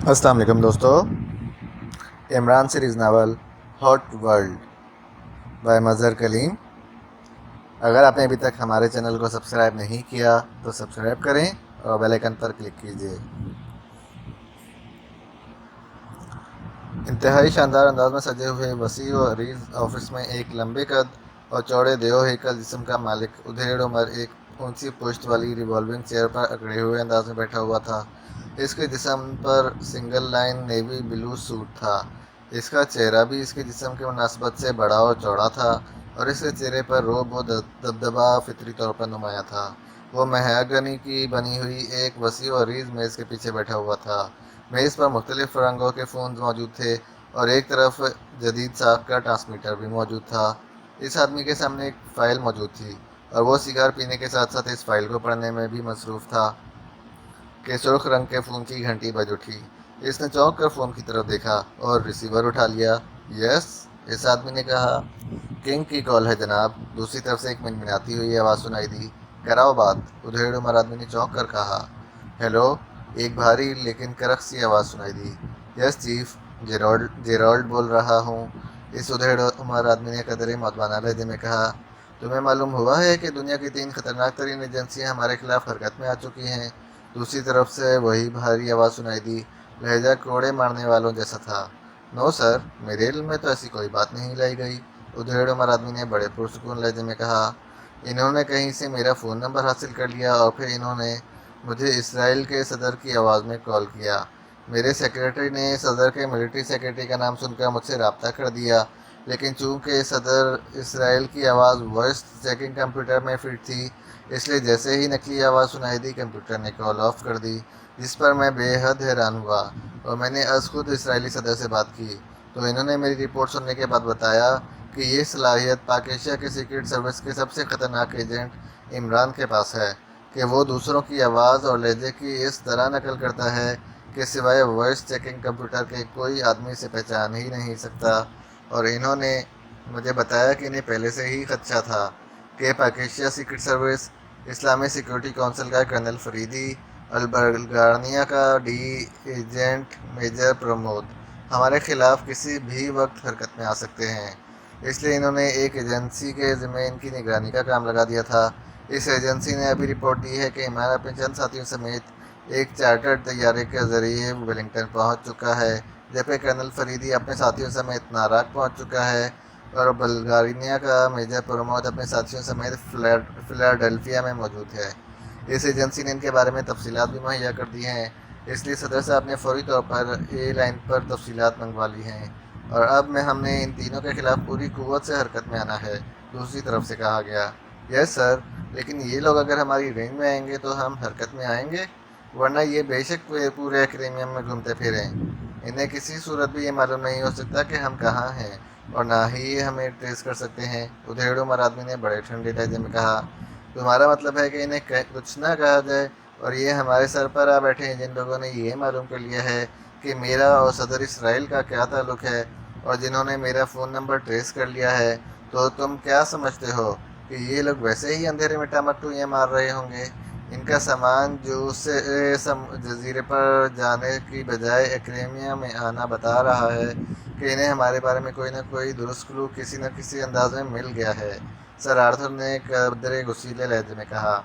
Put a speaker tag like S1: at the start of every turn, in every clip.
S1: السلام علیکم دوستو، Imran series novel hot world by Mazhar Kaleem. اگر آپ نے ابھی تک ہمارے چینل کو سبسکرائب نہیں کیا تو سبسکرائب کریں اور بیل آئیکن پر کلک کیجیے۔ انتہائی شاندار انداز میں سجے ہوئے وسیع و عریض آفس میں ایک لمبے قد اور چوڑے دیو ہیکل جسم کا مالک ادھیڑ عمر ایک اونچی پشت والی ریوالونگ چیئر پر اکڑے ہوئے انداز میں بیٹھا ہوا تھا۔ اس کے جسم پر single line navy blue suit تھا۔ اس کا چہرہ بھی اس کے جسم کی مناسبت سے بڑا اور چوڑا تھا، اور اس کے چہرے پر رعب و دبدبہ فطری طور پر نمایاں تھا۔ وہ مہاگنی کی بنی ہوئی ایک وسیع و عریض میز کے پیچھے بیٹھا ہوا تھا۔ میز پر مختلف رنگوں کے فونز موجود تھے اور ایک طرف جدید ساخت کا ٹرانسمیٹر بھی موجود تھا۔ اس آدمی کے سامنے ایک فائل موجود تھی اور وہ سگار پینے کے ساتھ ساتھ اس فائل کو پڑھنے میں بھی مصروف تھا کہ سرخ رنگ کے فون کی گھنٹی بج اٹھی۔ اس نے چونک کر فون کی طرف دیکھا اور ریسیور اٹھا لیا۔ یس، اس آدمی نے کہا۔ کنگ کی کال ہے جناب، دوسری طرف سے ایک منمناتی ہوئی آواز سنائی دی۔ کراؤ بات، ادھیڑ عمر آدمی نے چونک کر کہا۔ ہیلو، ایک بھاری لیکن کرخ سی آواز سنائی دی۔ یس چیف، جیرالڈ بول رہا ہوں، اس ادھیڑ عمر آدمی نے قدرے مؤدبانہ لہجے میں کہا۔ تمہیں معلوم ہوا ہے کہ دنیا کی 3 خطرناک ترین ایجنسیاں ہمارے خلاف حرکت میں آ چکی ہیں؟ دوسری طرف سے وہی بھاری آواز سنائی دی۔ لہجہ کوڑے مارنے والوں جیسا تھا۔ نو سر، میرے علم میں تو ایسی کوئی بات نہیں لائی گئی، ادھیڑ عمر آدمی نے بڑے پرسکون لہجے میں کہا۔ انہوں نے کہیں سے میرا فون نمبر حاصل کر لیا اور پھر انہوں نے مجھے اسرائیل کے صدر کی آواز میں کال کیا۔ میرے سیکریٹری نے صدر کے ملٹری سیکریٹری کا نام سن کر مجھ سے رابطہ کر دیا، لیکن چونکہ صدر اسرائیل کی آواز وائس چیکنگ کمپیوٹر میں فٹ تھی، اس لیے جیسے ہی نقلی آواز سنائی دی کمپیوٹر نے کال آف کر دی، جس پر میں بے حد حیران ہوا اور میں نے از خود اسرائیلی صدر سے بات کی تو انہوں نے میری رپورٹ سننے کے بعد بتایا کہ یہ صلاحیت پاک ایشیا کے سیکرٹ سروس کے سب سے خطرناک ایجنٹ عمران کے پاس ہے کہ وہ دوسروں کی آواز اور لہجے کی اس طرح نقل کرتا ہے کہ سوائے وائس چیکنگ کمپیوٹر کے کوئی آدمی اسے پہچان ہی نہیں سکتا۔ اور انہوں نے مجھے بتایا کہ انہیں پہلے سے ہی خدشہ تھا کہ پاک ایشیا سیکرٹ سروس، اسلامی سیکورٹی کونسل کا کرنل فریدی، البلغارنیا کا ڈی ایجنٹ میجر پرمود ہمارے خلاف کسی بھی وقت حرکت میں آ سکتے ہیں۔ اس لیے انہوں نے ایک ایجنسی کے ذمہ ان کی نگرانی کا کام لگا دیا تھا۔ اس ایجنسی نے ابھی رپورٹ دی ہے کہ عمران اپنے چند ساتھیوں سمیت ایک چارٹرڈ طیارے کے ذریعے ویلنگٹن پہنچ چکا ہے، جبکہ کرنل فریدی اپنے ساتھیوں سمیت ناراک پہنچ چکا ہے اور بلغارنیا کا میجر پرمود اپنے ساتھیوں سمیت فلاڈیلفیا میں موجود ہے۔ اس ایجنسی نے ان کے بارے میں تفصیلات بھی مہیا کر دی ہیں، اس لیے صدر صاحب نے فوری طور پر اے لائن پر تفصیلات منگوا لی ہیں اور اب میں ہم نے ان تینوں کے خلاف پوری قوت سے حرکت میں آنا ہے، دوسری طرف سے کہا گیا۔ یس سر، لیکن یہ لوگ اگر ہماری رینج میں آئیں گے تو ہم حرکت میں آئیں گے، ورنہ یہ بے شک پورے ایکریمیم میں گھومتے پھریں۔ انہیں کسی صورت بھی یہ معلوم نہیں ہو سکتا کہ ہم کہاں ہیں اور نہ ہی یہ ہمیں ٹریس کر سکتے ہیں، ادھیڑ عمر آدمی نے بڑے ٹھنڈے لہجے میں کہا۔ تمہارا مطلب ہے کہ انہیں کچھ نہ کہا جائے اور یہ ہمارے سر پر آ بیٹھے ہیں جن لوگوں نے یہ معلوم کر لیا ہے کہ میرا اور صدر اسرائیل کا کیا تعلق ہے اور جنہوں نے میرا فون نمبر ٹریس کر لیا ہے، تو تم کیا سمجھتے ہو کہ یہ لوگ ویسے ہی اندھیرے میں ٹامکٹوئیاں مار رہے ہوں گے؟ ان کا سامان جو سے جزیرے پر جانے کی بجائے ایکریمیا میں آنا بتا رہا ہے کہ انہیں ہمارے بارے میں کوئی نہ کوئی درست کلو کسی نہ کسی انداز میں مل گیا ہے، سر آرتھر نے قدرے غصیلے لہجے میں کہا۔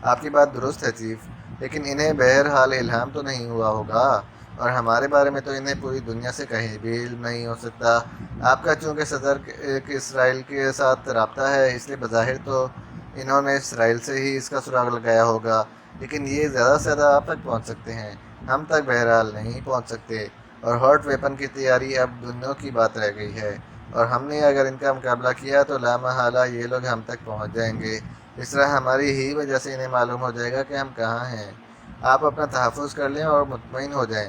S1: آپ کی بات درست ہے چیف، لیکن انہیں بہرحال الہام تو نہیں ہوا ہوگا، اور ہمارے بارے میں تو انہیں پوری دنیا سے کہیں بھی علم نہیں ہو سکتا۔ آپ کا چونکہ صدر اسرائیل کے ساتھ رابطہ ہے، اس لیے بظاہر تو انہوں نے اسرائیل سے ہی اس کا سراغ لگایا ہوگا، لیکن یہ زیادہ سے زیادہ آپ تک پہنچ سکتے ہیں، ہم تک بہرحال نہیں پہنچ سکتے، اور ہاٹ ویپن کی تیاری اب دنوں کی بات رہ گئی ہے، اور ہم نے اگر ان کا مقابلہ کیا تو لامحالہ یہ لوگ ہم تک پہنچ جائیں گے، اس طرح ہماری ہی وجہ سے انہیں معلوم ہو جائے گا کہ ہم کہاں ہیں۔ آپ اپنا تحفظ کر لیں اور مطمئن ہو جائیں،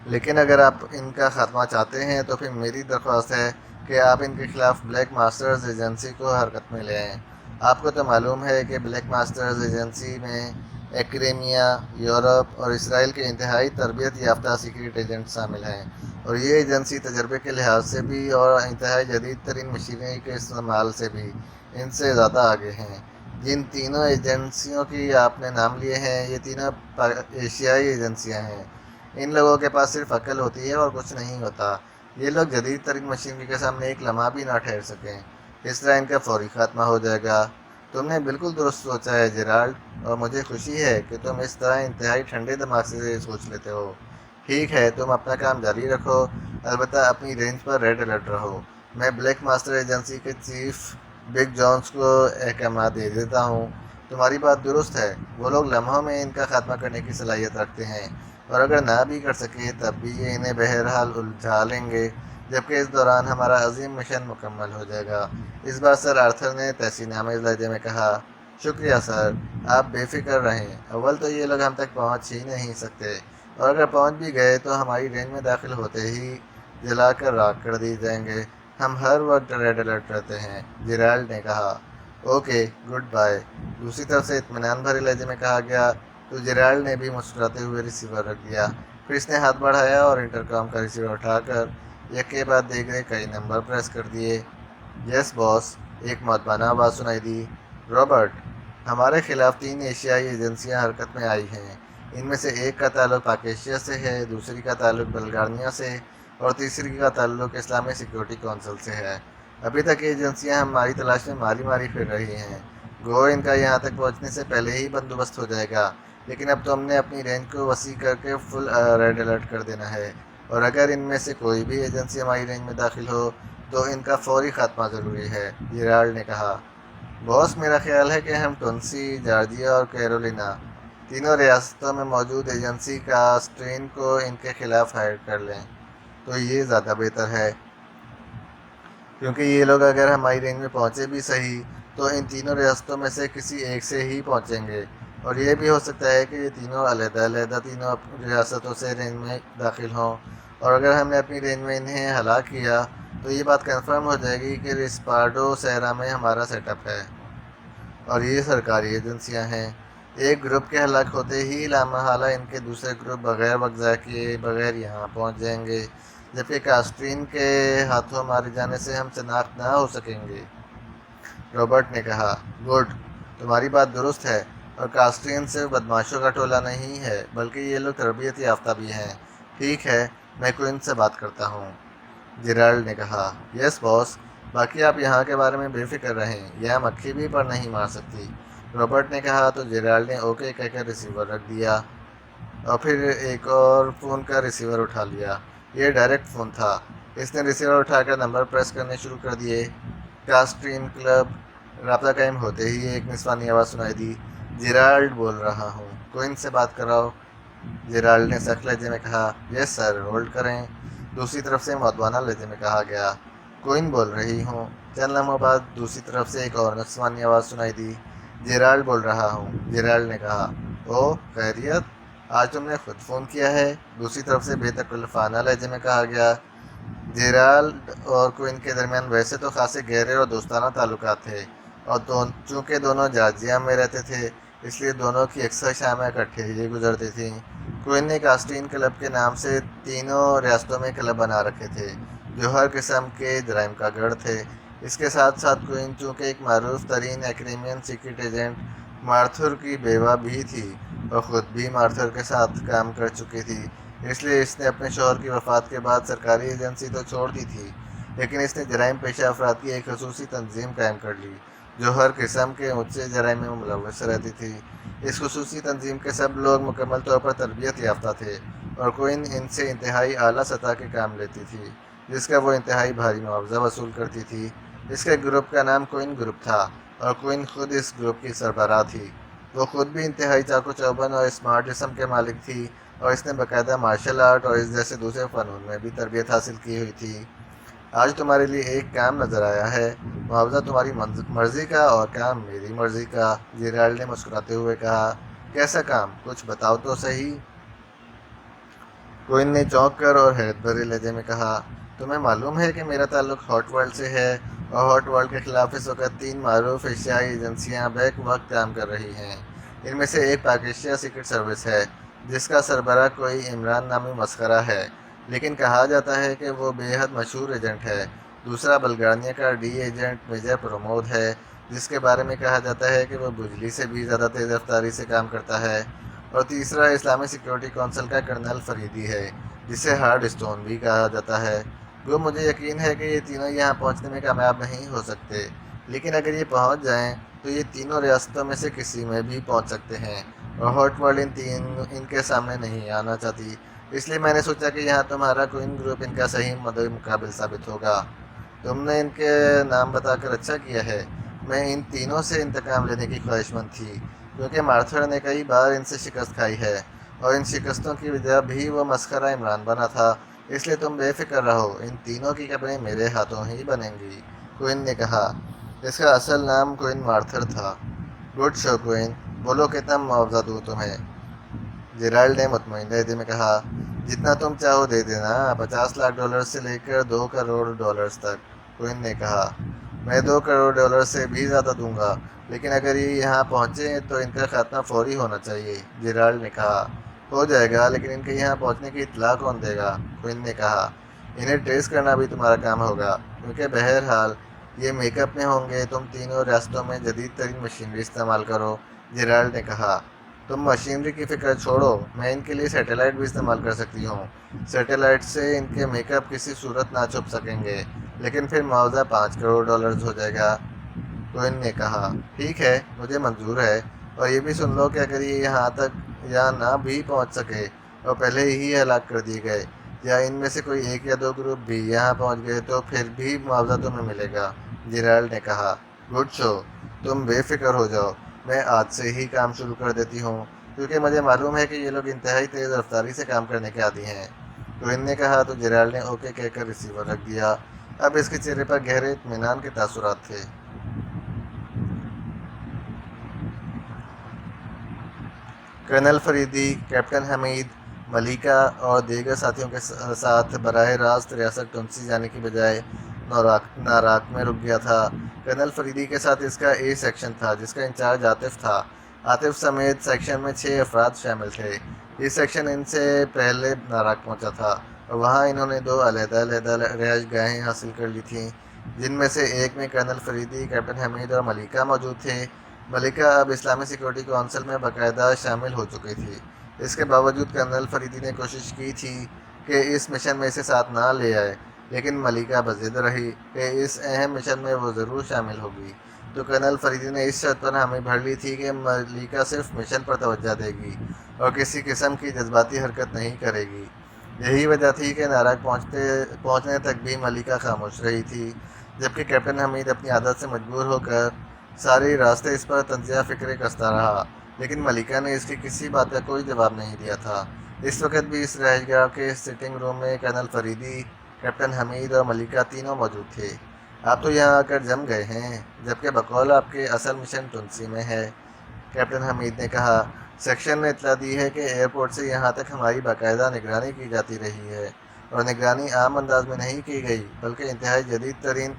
S1: لیکن اگر آپ ان کا خاتمہ چاہتے ہیں تو پھر میری درخواست ہے کہ آپ ان کے خلاف بلیک ماسٹرز ایجنسی کو حرکت میں لے آئیں۔ آپ کو تو معلوم ہے کہ بلیک ماسٹرز ایجنسی میں ایکریمیا، یورپ اور اسرائیل کے انتہائی تربیت یافتہ سیکرٹ ایجنٹ شامل ہیں، اور یہ ایجنسی تجربے کے لحاظ سے بھی اور انتہائی جدید ترین مشینری کے استعمال سے بھی ان سے زیادہ آگے ہیں۔ جن تینوں ایجنسیوں کی آپ نے نام لیے ہیں، یہ تینوں ایشیائی ایجنسیاں ہیں۔ ان لوگوں کے پاس صرف عقل ہوتی ہے اور کچھ نہیں ہوتا۔ یہ لوگ جدید ترین مشینری کے سامنے ایک لمحہ بھی نہ ٹھہر سکیں، اس طرح ان کا فوری خاتمہ ہو جائے گا۔ تم نے بالکل درست سوچا ہے جیرالڈ، اور مجھے خوشی ہے کہ تم اس طرح انتہائی ٹھنڈے دماغ سے سوچ لیتے ہو۔ ٹھیک ہے، تم اپنا کام جاری رکھو، البتہ اپنی رینج پر ریڈ الرٹ رہو۔ میں بلیک ماسٹر ایجنسی کے چیف بگ جونز کو احکامات دے دیتا ہوں۔ تمہاری بات درست ہے، وہ لوگ لمحوں میں ان کا خاتمہ کرنے کی صلاحیت رکھتے ہیں، اور اگر نہ بھی کر سکے تب بھی یہ انہیں بہرحال الجھا لیں گے، جبکہ اس دوران ہمارا عظیم مشن مکمل ہو جائے گا۔ اس بار سر آرتھر نے تحسین آمیز لہجے میں کہا۔ شکریہ سر، آپ بے فکر رہیں۔ اول تو یہ لوگ ہم تک پہنچ ہی نہیں سکتے، اور اگر پہنچ بھی گئے تو ہماری رینج میں داخل ہوتے ہی جلا کر راکھ کر دی جائیں گے۔ ہم ہر وقت ریڈ الرٹ رہتے ہیں، جیرالڈ نے کہا۔ اوکے، گڈ بائے، دوسری طرف سے اطمینان بھرے لہجے میں کہا گیا تو جیرالڈ نے بھی مسکراتے ہوئے ریسیور رکھ دیا۔ پھر اس نے ہاتھ بڑھایا اور انٹرکام کا ریسیور اٹھا کر یکے بعد دیگرے کئی نمبر پریس کر دیے۔ یس باس، ایک مؤدبانہ آواز سنائی دی۔ رابرٹ، ہمارے خلاف 3 ایشیائی ایجنسیاں حرکت میں آئی ہیں۔ ان میں سے ایک کا تعلق پاکیشیا سے ہے، دوسری کا تعلق بلغاریہ سے، اور تیسری کا تعلق اسلامی سیکیورٹی کونسل سے ہے۔ ابھی تک یہ ایجنسیاں ہماری تلاش میں ماری ماری پھر رہی ہیں۔ گو ان کا یہاں تک پہنچنے سے پہلے ہی بندوبست ہو جائے گا، لیکن اب تو ہم نے اپنی رینج کو وسیع کر کے فل ریڈ الرٹ کر دینا ہے، اور اگر ان میں سے کوئی بھی ایجنسی ہماری رینج میں داخل ہو تو ان کا فوری خاتمہ ضروری ہے، جیرالڈ نے کہا۔ باس، میرا خیال ہے کہ ہم ٹونسی، جارجیا اور کیرولینا، تینوں ریاستوں میں موجود ایجنسی کاسٹرین کو ان کے خلاف ہائر کر لیں تو یہ زیادہ بہتر ہے، کیونکہ یہ لوگ اگر ہماری رینج میں پہنچے بھی صحیح تو ان تینوں ریاستوں میں سے کسی ایک سے ہی پہنچیں گے، اور یہ بھی ہو سکتا ہے کہ یہ تینوں علیحدہ علیحدہ تینوں ریاستوں سے رینج میں داخل ہوں، اور اگر ہم نے اپنی رینج میں انہیں ہلاک کیا تو یہ بات کنفرم ہو جائے گی کہ رسپارڈو صحرا میں ہمارا سیٹ اپ ہے، اور یہ سرکاری ایجنسیاں ہیں۔ ایک گروپ کے ہلاک ہوتے ہی لامحالہ ان کے دوسرے گروپ بغیر وقفہ کیے بغیر یہاں پہنچ جائیں گے، جبکہ کاسٹرین کے ہاتھوں مارے جانے سے ہم شناخت نہ ہو سکیں گے، رابرٹ نے کہا۔ گڈ، تمہاری بات درست ہے، اور کاسٹرین صرف بدماشوں کا ٹولہ نہیں ہے بلکہ یہ لوگ تربیت یافتہ بھی ہیں۔ ٹھیک ہے، میں کوئن سے بات کرتا ہوں، جیرالڈ نے کہا۔ یس باس، باقی آپ یہاں کے بارے میں بے فکر رہیں، یہاں مکھی بھی پر نہیں مار سکتی، رابرٹ نے کہا تو جیرالڈ نے اوکے کہہ کر ریسیور رکھ دیا، اور پھر ایک اور فون کا ریسیور اٹھا لیا۔ یہ ڈائریکٹ فون تھا۔ اس نے ریسیور اٹھا کر نمبر پریس کرنے شروع کر دیے۔ کاسٹرین کلب، رابطہ قائم ہوتے ہی ایک نسوانی آواز سنائی دی۔ جیرالڈ بول رہا ہوں، کوئن سے بات کراؤ، جیرالڈ نے سخت لہجے میں کہا۔ یس سر، ہولڈ کریں، دوسری طرف سے مؤدبانہ لہجے میں کہا گیا۔ کوئن بول رہی ہوں۔ چند لمحوں بعد دوسری طرف سے ایک اور نسوانی آواز سنائی دی۔ جیرالڈ بول رہا ہوں، جیرالڈ نے کہا۔ او، خیریت، آج تم نے خود فون کیا ہے، دوسری طرف سے بے تکلفانہ لہجے میں کہا گیا۔ جیرالڈ اور کوئن کے درمیان ویسے تو خاصے گہرے اور دوستانہ تعلقات تھے، اور چونکہ دونوں جارجیا میں رہتے تھے اس لیے دونوں کی اکثر شامیں اکٹھے ہی گزرتی تھیں۔ کوئن نے کاسٹرین کلب کے نام سے تینوں ریاستوں میں کلب بنا رکھے تھے جو ہر قسم کے جرائم کا گڑھ تھے۔ اس کے ساتھ ساتھ کوئن چونکہ ایک معروف ترین ایکریمین سیکرٹ ایجنٹ مارتھر کی بیوہ بھی تھی اور خود بھی مارتھر کے ساتھ کام کر چکی تھی، اس لیے اس نے اپنے شوہر کی وفات کے بعد سرکاری ایجنسی تو چھوڑ دی تھی، لیکن اس نے جرائم پیشہ افراد کی ایک خصوصی تنظیم قائم کر لی جو ہر قسم کے اونچے جرائم میں ملوث رہتی تھی۔ اس خصوصی تنظیم کے سب لوگ مکمل طور پر تربیت یافتہ تھے، اور کوئن ان سے انتہائی اعلیٰ سطح کے کام لیتی تھی جس کا وہ انتہائی بھاری معاوضہ وصول کرتی تھی۔ اس کے گروپ کا نام کوئن گروپ تھا، اور کوئن خود اس گروپ کی سربراہ تھی۔ وہ خود بھی انتہائی چاقو چوبند اور اسمارٹ جسم کے مالک تھی، اور اس نے باقاعدہ مارشل آرٹ اور اس جیسے دوسرے فنون میں بھی تربیت حاصل کی ہوئی تھی۔ آج تمہارے لیے ایک کام نظر آیا ہے، معاوضہ تمہاری مرضی کا اور کام میری مرضی کا، جیرالڈ نے مسکراتے ہوئے کہا۔ کیسا کام، کچھ بتاؤ تو صحیح، کوئن نے چونک کر اور حیرت بھرے لہجے میں کہا۔ تمہیں معلوم ہے کہ میرا تعلق ہاٹ ورلڈ سے ہے، اور ہاٹ ورلڈ کے خلاف اس وقت 3 معروف ایشیائی ایجنسیاں بیک وقت کام کر رہی ہیں۔ ان میں سے ایک پاکیشیا سیکرٹ سروس ہے جس کا سربراہ کوئی عمران نامی مسخرہ ہے، لیکن کہا جاتا ہے کہ وہ بے حد مشہور ایجنٹ ہے۔ دوسرا بلغاریہ کا ڈی ایجنٹ میجر پرومود ہے، جس کے بارے میں کہا جاتا ہے کہ وہ بجلی سے بھی زیادہ تیز رفتاری سے کام کرتا ہے، اور تیسرا اسلامی سیکیورٹی کونسل کا کرنل فریدی ہے، جسے ہارڈ اسٹون بھی کہا جاتا ہے۔ گو مجھے یقین ہے کہ یہ تینوں یہاں پہنچنے میں کامیاب نہیں ہو سکتے، لیکن اگر یہ پہنچ جائیں تو یہ تینوں ریاستوں میں سے کسی میں بھی پہنچ سکتے ہیں، اور ہاٹ ورلڈ ان کے سامنے نہیں آنا چاہتی، اس لیے میں نے سوچا کہ یہاں تمہارا کوئن گروپ ان کا صحیح مدعو مقابل ثابت ہوگا۔ تم نے ان کے نام بتا کر اچھا کیا ہے۔ میں ان تینوں سے انتقام لینے کی خواہش مند تھی، کیونکہ مارتھر نے کئی بار ان سے شکست کھائی ہے، اور ان شکستوں کی وجہ بھی وہ مسخرہ عمران بنا تھا، اس لیے تم بے فکر رہو، ان تینوں کی قبریں میرے ہاتھوں ہی بنیں گی۔ کوئن نے کہا، اس کا اصل نام کوئن مارتھر تھا۔ گڈ شو کوئن، بولو کتنا معاوضہ دوں تمہیں؟ جیرالڈ نے مطمئن لہجے میں کہا، جتنا تم چاہو دے دینا، $50 لاکھ سے لے کر $2 کروڑ تک۔ کوئن نے کہا، میں $2 کروڑ سے بھی زیادہ دوں گا، لیکن اگر یہ یہاں پہنچے تو ان کا خاتمہ فوری ہونا چاہیے۔ جیرالڈ نے کہا، ہو جائے گا، لیکن ان کے یہاں پہنچنے کی اطلاع کون دے گا؟ کوئن نے کہا، انہیں ٹریس کرنا بھی تمہارا کام ہوگا، کیونکہ بہرحال یہ میک اپ میں ہوں گے۔ تم تینوں ریاستوں میں جدید ترین مشینری استعمال کرو۔ جیرالڈ نے کہا، تم مشینری کی فکر چھوڑو، میں ان کے لیے سیٹلائٹ بھی استعمال کر سکتی ہوں۔ سیٹلائٹ سے ان کے میک اپ کسی صورت نہ چھپ سکیں گے، لیکن پھر معاوضہ $5 کروڑ ہو جائے گا۔ کوئن نے کہا، ٹھیک ہے، مجھے منظور ہے، اور یہ بھی سن لو کہ اگر یہ یہاں تک یا نہ بھی پہنچ سکے اور پہلے ہی ہلاک کر دیے گئے، یا ان میں سے کوئی 1 یا 2 گروپ بھی یہاں پہنچ گئے، تو پھر بھی معاوضہ تمہیں ملے گا۔ جیرالڈ نے کہا، گڈ شو، تم بے فکر ہو جاؤ، میں آج سے ہی کام شروع کر دیتی ہوں، کیونکہ مجھے معلوم ہے کہ یہ لوگ انتہائی تیز رفتاری سے کام کرنے کے عادی ہیں۔ کوئن نے کہا تو جیرالڈ نے اوکے کہہ کر ریسیور رکھ دیا۔ اب اس کے چہرے پر گہرے اطمینان کے تاثرات تھے۔ کرنل فریدی، کیپٹن حمید، ملیکا اور دیگر ساتھیوں کے ساتھ براہ راست ریاست ٹونسی جانے کی بجائے ناراک میں رک گیا تھا۔ کرنل فریدی کے ساتھ اس کا اے سیکشن تھا، جس کا انچارج عاطف تھا۔ عاطف سمیت سیکشن میں 6 افراد شامل تھے۔ یہ سیکشن ان سے پہلے ناراک پہنچا تھا، اور وہاں انہوں نے 2 علیحدہ رہائش گاہیں حاصل کر لی تھیں، جن میں سے ایک میں کرنل فریدی، کیپٹن حمید اور ملیکا موجود تھے۔ ملیکا اب اسلامی سیکورٹی کونسل میں باقاعدہ شامل ہو چکی تھی۔ اس کے باوجود کرنل فریدی نے کوشش کی تھی کہ اس مشن میں اسے ساتھ نہ لے آئے، لیکن ملیکا بضد رہی کہ اس اہم مشن میں وہ ضرور شامل ہوگی، تو کرنل فریدی نے اس شرط پر حامی بھر لی تھی کہ ملیکا صرف مشن پر توجہ دے گی اور کسی قسم کی جذباتی حرکت نہیں کرے گی۔ یہی وجہ تھی کہ ناراک پہنچنے تک بھی ملیکا خاموش رہی تھی، جبکہ کیپٹن حمید اپنی عادت سے مجبور ہو کر سارے راستے اس پر تنزیہ فکریں کستا رہا، لیکن ملیکا نے اس کی کسی بات کا کوئی جواب نہیں دیا تھا۔ اس وقت بھی اس رہائش گاہ کے سٹنگ روم میں کرنل فریدی، کیپٹن حمید اور ملیکا تینوں موجود تھے۔ آپ تو یہاں آ کر جم گئے ہیں، جبکہ بقول آپ کے اصل مشن ٹونسی میں ہے، کیپٹن حمید نے کہا۔ سیکشن نے اطلاع دی ہے کہ ایئرپورٹ سے یہاں تک ہماری باقاعدہ نگرانی کی جاتی رہی ہے، اور نگرانی عام انداز میں نہیں کی گئی، بلکہ انتہائی جدید ترین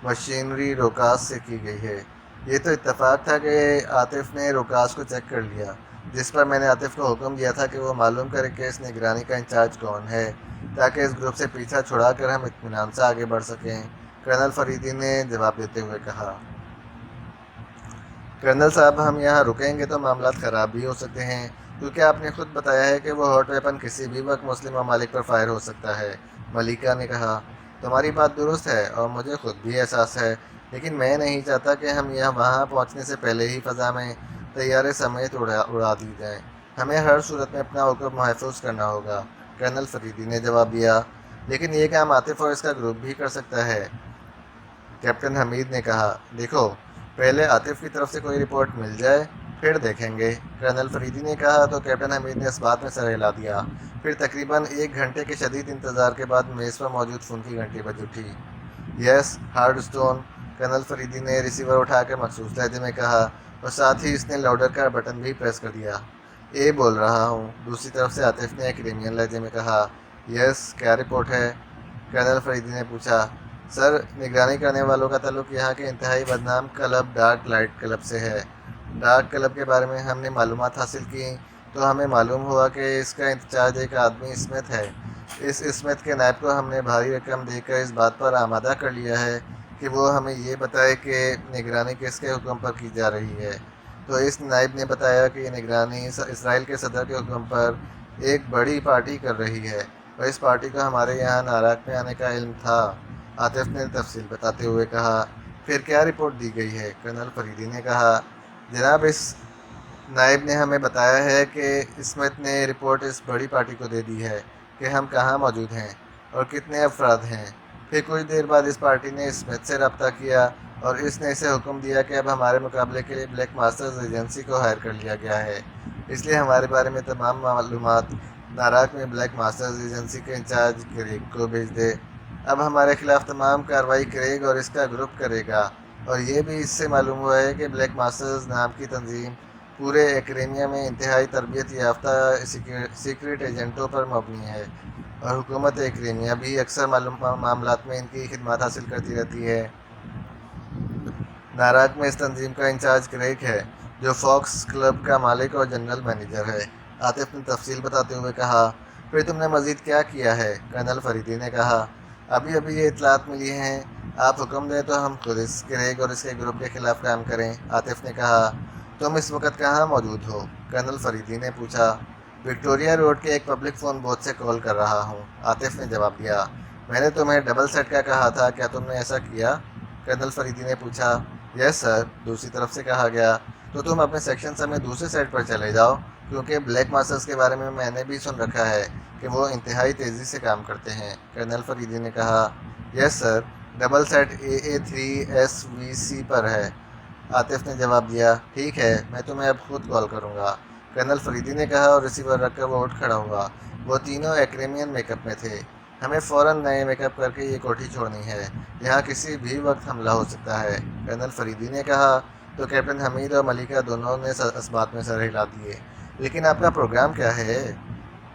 S1: مشینری روکاس سے کی گئی ہے۔ یہ تو اتفاق تھا کہ عاطف نے روکاس کو چیک کر لیا، جس پر میں نے عاطف کو حکم دیا تھا کہ وہ معلوم کرے کہ اس نگرانی کا انچارج کون ہے، تاکہ اس گروپ سے پیچھا چھڑا کر ہم اطمینان سے آگے بڑھ سکیں، کرنل فریدی نے جواب دیتے ہوئے کہا۔ کرنل صاحب، ہم یہاں رکیں گے تو معاملات خراب بھی ہو سکتے ہیں، کیونکہ آپ نے خود بتایا ہے کہ وہ ہاٹ ویپن کسی بھی وقت مسلم ممالک پر فائر ہو سکتا ہے۔ ملیکا نے کہا، تمہاری بات درست ہے اور مجھے خود بھی احساس ہے، لیکن میں نہیں چاہتا کہ ہم وہاں پہنچنے سے پہلے ہی فضا میں طیارے سمیت اڑا دی جائیں۔ ہمیں ہر صورت میں اپنا حکم محفوظ کرنا ہوگا، کرنل فریدی نے جواب دیا۔ لیکن یہ کام عاطف اور اس کا گروپ بھی کر سکتا ہے، کیپٹن حمید نے کہا۔ دیکھو، پہلے عاطف کی طرف سے کوئی رپورٹ مل جائے، پھر دیکھیں گے، کرنل فریدی نے کہا تو کیپٹن حمید نے اس بات میں سر ہلا دیا۔ پھر تقریباً 1 گھنٹے کے شدید انتظار کے بعد میز پر موجود فون کی گھنٹی بج اٹھی۔ یس، ہارڈ اسٹون، کرنل فریدی نے ریسیور اٹھا کر مخصوص لہجے میں کہا، اور ساتھ ہی اس نے لاؤڈر کا بٹن بھی پریس کر دیا۔ اے بول رہا ہوں، دوسری طرف سے عاطف نے ایک کریمین لہجے میں کہا۔ یس، کیا رپورٹ ہے؟ کرنل فریدی نے پوچھا۔ سر، نگرانی کرنے والوں کا تعلق یہاں کے انتہائی بدنام کلب ڈارک لائٹ کلب سے ہے۔ ڈارک کلب کے بارے میں ہم نے معلومات حاصل کی تو ہمیں معلوم ہوا کہ اس کا انچارج ایک آدمی اسمتھ ہے۔ اس اسمتھ کے نائب کو ہم نے بھاری رقم دے کر اس بات پر آمادہ کر لیا ہے کہ وہ ہمیں یہ بتائے کہ نگرانی کس کے حکم پر کی جا رہی ہے۔ تو اس نائب نے بتایا کہ یہ نگرانی اسرائیل کے صدر کے حکم پر ایک بڑی پارٹی کر رہی ہے اور اس پارٹی کو ہمارے یہاں ناراک میں آنے کا علم تھا۔ عاطف نے تفصیل بتاتے ہوئے کہا، پھر کیا رپورٹ دی گئی ہے؟ کرنل فریدی نے کہا، جناب اس نائب نے ہمیں بتایا ہے کہ اسمتھ نے رپورٹ اس بڑی پارٹی کو دے دی ہے کہ ہم کہاں موجود ہیں اور کتنے افراد ہیں۔ پھر کچھ دیر بعد اس پارٹی نے اسمتھ سے رابطہ کیا اور اس نے اسے حکم دیا کہ اب ہمارے مقابلے کے لیے بلیک ماسٹرز ایجنسی کو ہائر کر لیا گیا ہے، اس لیے ہمارے بارے میں تمام معلومات ناراک میں بلیک ماسٹرز ایجنسی کے انچارج کریگ کو بھیج دے۔ اب ہمارے خلاف تمام کارروائی کریگ اور اس کا گروپ کرے گا، اور یہ بھی اس سے معلوم ہوا ہے کہ بلیک ماسٹرز نام کی تنظیم پورے ایکریمیا میں انتہائی تربیت یافتہ سیکرٹ ایجنٹوں پر مبنی ہے، اور حکومت ایکریمیا بھی اکثر معاملات میں ان کی خدمات حاصل کرتی رہتی ہے۔ ناراک میں اس تنظیم کا انچارج کریگ ہے، جو فاکس کلب کا مالک اور جنرل مینیجر ہے۔ عاطف نے تفصیل بتاتے ہوئے کہا، پھر تم نے مزید کیا کیا ہے؟ کرنل فریدی نے کہا، ابھی یہ اطلاعات ملی ہیں، آپ حکم دیں تو ہم خود اس کریگ اور اس کے گروپ کے خلاف کام کریں۔ عاطف نے کہا، تم اس وقت کہاں موجود ہو؟ کرنل فریدی نے پوچھا۔ وکٹوریہ روڈ کے ایک پبلک فون بوتھ سے کال کر رہا ہوں، عاطف نے جواب دیا۔ میں نے تمہیں ڈبل سیٹ کا کہا تھا، کیا تم نے ایسا کیا؟ کرنل فریدی نے پوچھا۔ یس سر، دوسری طرف سے کہا گیا۔ تو تم اپنے سیکشن سمیت دوسرے سیٹ پر چلے جاؤ، کیونکہ بلیک ماسٹرز کے بارے میں نے بھی سن رکھا ہے کہ وہ انتہائی تیزی سے کام کرتے ہیں۔ کرنل فریدی نے کہا، یس سر، ڈبل سیٹ AA3SVC پر ہے، عاطف نے جواب دیا۔ ٹھیک ہے، میں تمہیں اب خود کال کروں گا، کرنل فریدی نے کہا اور ریسیور رکھ کر وہ اٹھ کھڑا ہوا۔ وہ تینوں ایکریمین میک اپ میں تھے۔ ہمیں فوراً نئے میک اپ کر کے یہ کوٹھی چھوڑنی ہے، یہاں کسی بھی وقت حملہ ہو سکتا ہے، کرنل فریدی نے کہا۔ تو کیپٹن حمید اور ملکہ دونوں نے اس بات میں سر ہلا دیے۔ لیکن آپ کا پروگرام کیا ہے؟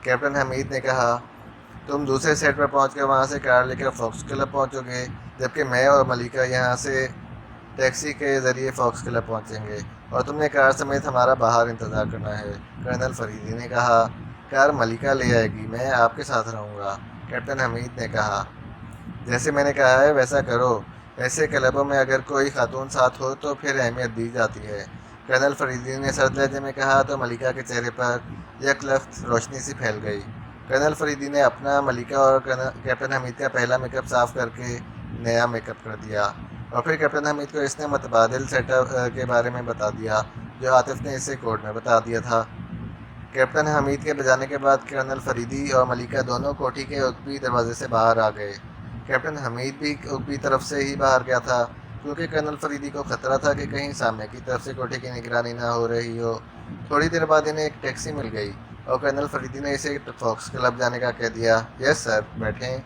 S1: کیپٹن حمید نے کہا، تم دوسرے سیٹ پر پہنچ کر وہاں سے کار لے کر فاکس کلب پہنچو گے، جبکہ میں اور ملکہ یہاں سے ٹیکسی کے ذریعے فاکس کلب پہنچیں گے، اور تم نے کار سمیت ہمارا باہر انتظار کرنا ہے۔ کرنل فریدی نے کہا، کار ملکہ لے آئے گی، میں آپ کے ساتھ رہوں گا، کیپٹن حمید نے کہا۔ جیسے میں نے کہا ہے ویسا کرو، ایسے کلبوں میں اگر کوئی خاتون ساتھ ہو تو پھر اہمیت دی جاتی ہے، کرنل فریدی نے سرد لہجے میں کہا۔ تو ملکہ کے چہرے پر یک لخت روشنی سی پھیل گئی۔ کرنل فریدی نے اپنا، ملکہ اور کیپٹن حمید کا پہلا میک اپ صاف کر کے نیا میک اپ کر دیا، اور پھر کیپٹن حمید کو اس نے متبادل سیٹ اپ کے بارے میں بتا دیا جو عاطف نے اسے کوڈ میں بتا دیا تھا۔ کیپٹن حمید کے بجانے کے بعد کرنل فریدی اور ملکہ دونوں کوٹھی کے عقبی دروازے سے باہر آ گئے۔ کیپٹن حمید بھی عقبی طرف سے ہی باہر گیا تھا، کیونکہ کرنل فریدی کو خطرہ تھا کہ کہیں سامنے کی طرف سے کوٹھی کی نگرانی نہ ہو رہی ہو۔ تھوڑی دیر بعد انہیں ایک ٹیکسی مل گئی اور کرنل فریدی نے اسے فاکس کلب جانے کا کہہ دیا۔ یس سر، بیٹھیں،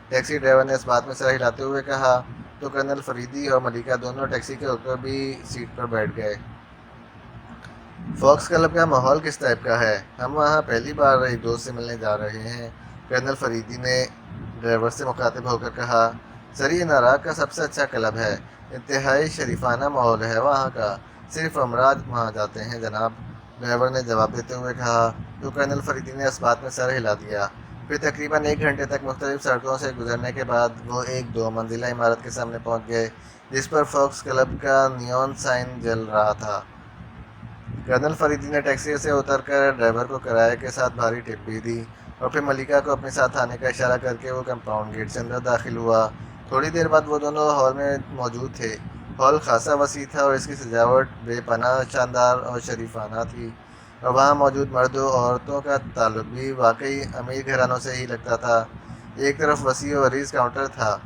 S1: ٹیکسی ڈرائیور نے اس بات میں سر ہلاتے ہوئے کہا۔ تو کرنل فریدی اور ملکہ دونوں ٹیکسی کے عقبی سیٹ پر بیٹھ گئے۔ فاکس کلب کا ماحول کس ٹائپ کا ہے؟ ہم وہاں پہلی بار ایک دوست سے ملنے جا رہے ہیں، کرنل فریدی نے ڈرائیور سے مخاطب ہو کر کہا۔ سر، یہ ناراک کا سب سے اچھا کلب ہے، انتہائی شریفانہ ماحول ہے وہاں کا، صرف امراض وہاں جاتے ہیں جناب، ڈرائیور نے جواب دیتے ہوئے کہا۔ تو کرنل فریدی نے اس بات میں سر ہلا دیا۔ پھر تقریباً 1 گھنٹے تک مختلف سڑکوں سے گزرنے کے بعد وہ ایک 2 منزلہ عمارت کے سامنے پہنچ گئے، جس پر فاکس کلب کا نیون سائن جل رہا تھا۔ کرنل فریدی نے ٹیکسی سے اتر کر ڈرائیور کو کرائے کے ساتھ بھاری ٹپ بھی دی، اور پھر ملکہ کو اپنے ساتھ آنے کا اشارہ کر کے وہ کمپاؤنڈ گیٹ سے اندر داخل ہوا۔ تھوڑی دیر بعد وہ دونوں ہال میں موجود تھے۔ ہال خاصا وسیع تھا اور اس کی سجاوٹ بے پناہ شاندار اور شریفانہ تھی، اور وہاں موجود مرد و عورتوں کا تعلق بھی واقعی امیر گھرانوں سے ہی لگتا تھا۔ ایک طرف وسیع و عریض کاؤنٹر تھا،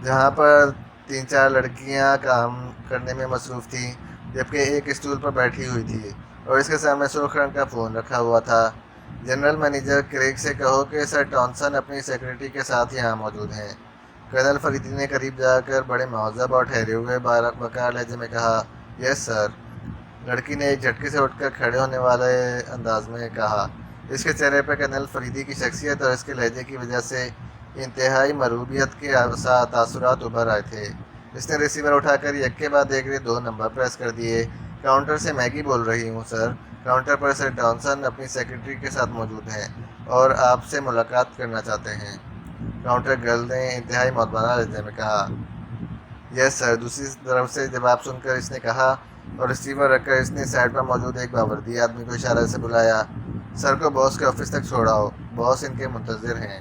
S1: جہاں پر 3-4 لڑکیاں کام کرنے میں مصروف تھیں، جبکہ ایک اسٹول پر بیٹھی ہوئی تھی اور اس کے سامنے سرخ رنگ کا فون رکھا ہوا تھا۔ جنرل مینیجر کریگ سے کہو کہ سر ٹانسن اپنی سیکرٹری کے ساتھ یہاں موجود ہیں، کرنل فریدی نے قریب جا کر بڑے مہذب اور ٹھہرے ہوئے وقار لہجے میں کہا۔ یس سر، لڑکی نے ایک جھٹکے سے اٹھ کر کھڑے ہونے والے انداز میں کہا۔ اس کے چہرے پر کرنل فریدی کی شخصیت اور اس کے لہجے کی وجہ سے انتہائی مرغوبیت کے تاثرات ابھر آئے تھے۔ اس نے ریسیور اٹھا کر یک کے بعد ایک 2 نمبر پریس کر دیے۔ کاؤنٹر سے میگی بول رہی ہوں سر، کاؤنٹر پر سر ٹانسن اپنی سیکرٹری کے ساتھ موجود ہیں اور آپ سے ملاقات کرنا چاہتے ہیں، کاؤنٹر گرل نے انتہائی مؤدبانہ لہجے میں کہا۔ یس سر، دوسری طرف سے جواب سن کر اس نے کہا، اور ریسیور رکھ کر اس نے سائڈ پر موجود ایک باوردی آدمی کو اشارے سے بلایا۔ سر کو باس کے آفس تک چھوڑاؤ، باس ان کے منتظر ہیں۔